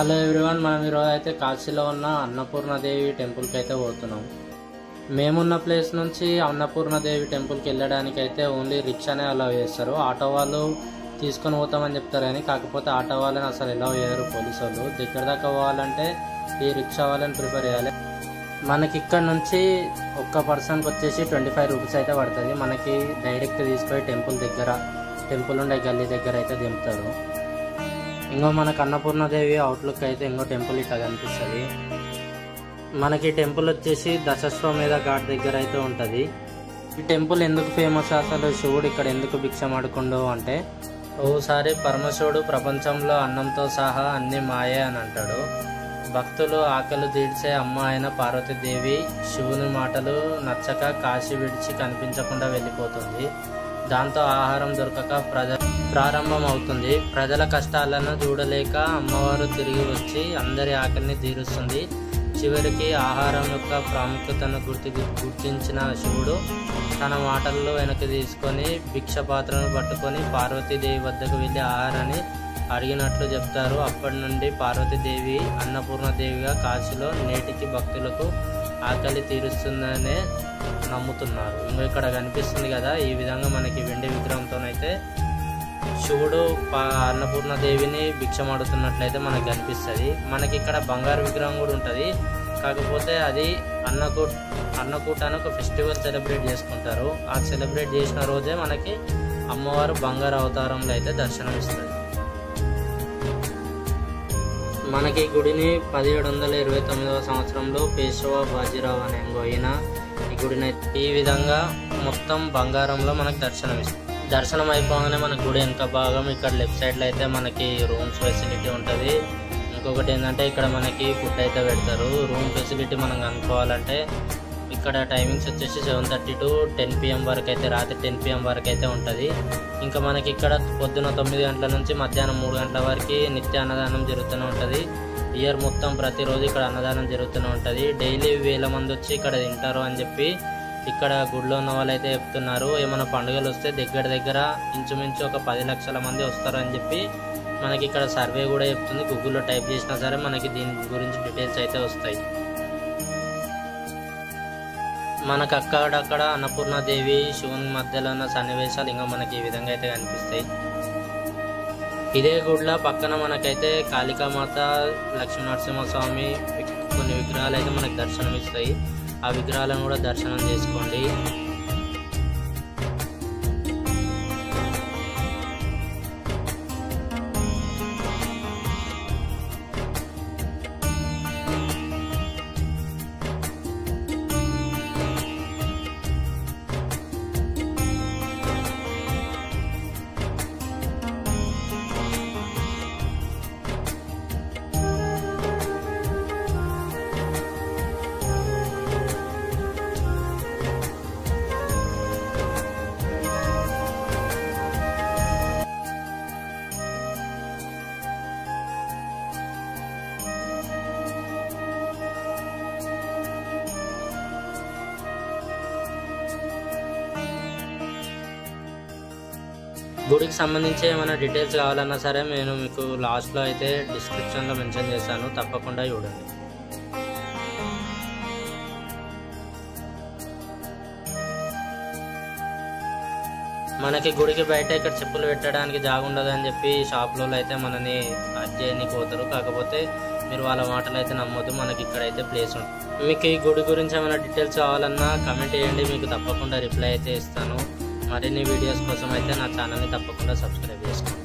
Hello everyone, మనం ఈరోజు అయితే కాశీలో ఉన్న అన్నపూర్ణదేవి టెంపుల్కి అయితే పోతున్నాం. మేమున్న ప్లేస్ నుంచి అన్నపూర్ణదేవి టెంపుల్కి వెళ్ళడానికి అయితే ఓన్లీ రిక్షానే అలౌ చేస్తారు. ఆటో వాళ్ళు తీసుకొని పోతామని చెప్తారు కానీ కాకపోతే ఆటో వాళ్ళని అసలు అలౌ చేయరు పోలీసు వాళ్ళు. దగ్గర దాకా పోవాలంటే ఈ రిక్షా వాళ్ళని ప్రిఫర్ చేయాలి. మనకి ఇక్కడ నుంచి ఒక్క పర్సన్కి వచ్చేసి 25 రూపీస్ అయితే పడుతుంది. మనకి డైరెక్ట్ తీసుకొని టెంపుల్ ఉండే గల్లీ దగ్గర అయితే దింపుతారు. ఇంకో మనకు అన్నపూర్ణదేవి అవుట్లుక్ అయితే ఇంకో టెంపుల్ ఇట్లా కనిపిస్తుంది. మనకి టెంపుల్ వచ్చేసి దశాశ్వమేధ ఘాట్ దగ్గర అయితే ఉంటుంది. ఈ టెంపుల్ ఎందుకు ఫేమస్, అసలు శివుడు ఇక్కడ ఎందుకు భిక్షమాడుకుండు అంటే, ఓసారి పరమశివుడు ప్రపంచంలో అన్నంతో సహా అన్ని మాయే అని అంటాడు. భక్తులు ఆకలి తీర్చే అమ్మ అయిన పార్వతీదేవి శివుని మాటలు నచ్చక కాశీ విడిచి కనిపించకుండా వెళ్ళిపోతుంది. దాంతో ఆహారం దొరకక ప్రారంభం అవుతుంది. ప్రజల కష్టాలను చూడలేక అమ్మవారు తిరిగి వచ్చి అందరి ఆకలిని తీరుస్తుంది. చివరికి ఆహారం యొక్క ప్రాముఖ్యతను గుర్తించిన శివుడు తన మాటల్లో వెనక్కి తీసుకొని భిక్ష పాత్రను పట్టుకొని పార్వతీదేవి వద్దకు వెళ్ళి ఆహారాన్ని అడిగినట్లు చెప్తారు. అప్పటి నుండి పార్వతీదేవి అన్నపూర్ణదేవిగా కాశీలో నేటికి భక్తులకు ఆకలి తీరుస్తుందనే నమ్ముతున్నారు. ఇంకా ఇక్కడ కనిపిస్తుంది కదా, ఈ విధంగా మనకి వెండి విగ్రహంతోనైతే శివుడు అన్నపూర్ణదేవిని భిక్షమాడుతున్నట్లయితే మనకు కనిపిస్తుంది. మనకి ఇక్కడ బంగారు విగ్రహం కూడా ఉంటుంది. కాకపోతే అది అన్నకూట అని ఒక ఫెస్టివల్ సెలబ్రేట్ చేసుకుంటారు. ఆ సెలబ్రేట్ చేసిన రోజే మనకి అమ్మవారు బంగారు అవతారంలో అయితే దర్శనం ఇస్తుంది. మనకి గుడిని 1729వ సంవత్సరంలో పేషవా బాజీరావు అనే ఆయన ఈ గుడిని ఈ విధంగా మొత్తం బంగారంలో మనకు దర్శనం అయిపోగానే మన గుడి వెనక భాగం ఇక్కడ లెఫ్ట్ సైడ్లో అయితే మనకి రూమ్స్ ఫెసిలిటీ ఉంటుంది. ఇంకొకటి ఏంటంటే ఇక్కడ మనకి ఫుడ్ అయితే పెడతారు. రూమ్ ఫెసిలిటీ మనం అనుకోవాలంటే ఇక్కడ టైమింగ్స్ వచ్చేసి 7:30 to 10 PM వరకు అయితే, రాత్రి 10 PM వరకు అయితే ఉంటుంది. ఇంకా మనకి ఇక్కడ పొద్దున 9 గంటల నుంచి మధ్యాహ్నం 3 గంటల వరకు నిత్య అన్నదానం జరుగుతూనే ఉంటుంది. ఇయర్ మొత్తం ప్రతిరోజు ఇక్కడ అన్నదానం జరుగుతూనే ఉంటుంది. డైలీ 1000 మంది వచ్చి ఇక్కడ తింటారు అని చెప్పి ఇక్కడ గుడిలో ఉన్న వాళ్ళు అయితే చెప్తున్నారు. ఏమైనా పండుగలు వస్తే దగ్గర ఇంచుమించు ఒక 10 లక్షల మంది వస్తారు అని చెప్పి మనకి ఇక్కడ సర్వే కూడా చెప్తుంది. గూగుల్లో టైప్ చేసినా సరే మనకి దీని గురించి డీటెయిల్స్ అయితే వస్తాయి. మనకు అక్కడక్కడ అన్నపూర్ణదేవి శివుని మధ్యలో ఉన్న సన్నివేశాలు ఇంకా మనకి ఈ విధంగా అయితే కనిపిస్తాయి. ఇదే గుడిలో పక్కన మనకైతే కాళికామాత, లక్ష్మీనరసింహస్వామి కొన్ని విగ్రహాలు అయితే మనకు దర్శనం ఇస్తాయి. ఆ విగ్రహాలను కూడా దర్శనం చేసుకోండి. గుడికి సంబంధించి ఏమైనా డీటెయిల్స్ కావాలన్నా సరే నేను మీకు లాస్ట్లో అయితే డిస్క్రిప్షన్లో మెన్షన్ చేశాను, తప్పకుండా చూడండి. మనకి గుడికి బయట ఇక్కడ చెప్పులు పెట్టడానికి జాగ ఉండదని చెప్పి షాప్లో అయితే మనని అడ్జేయనికి పోతారు. కాకపోతే మీరు వాళ్ళ మాటలు అయితే నమ్మొద్దు, మనకి ఇక్కడైతే ప్లేస్ ఉంటుంది. మీకు ఈ గుడి గురించి ఏమైనా డీటెయిల్స్ కావాలన్నా కమెంట్ చేయండి, మీకు తప్పకుండా రిప్లై అయితే ఇస్తాను. మరిన్ని వీడియోస్ కోసం అయితే నా ఛానల్ని తప్పకుండా సబ్స్క్రైబ్ చేసుకోండి.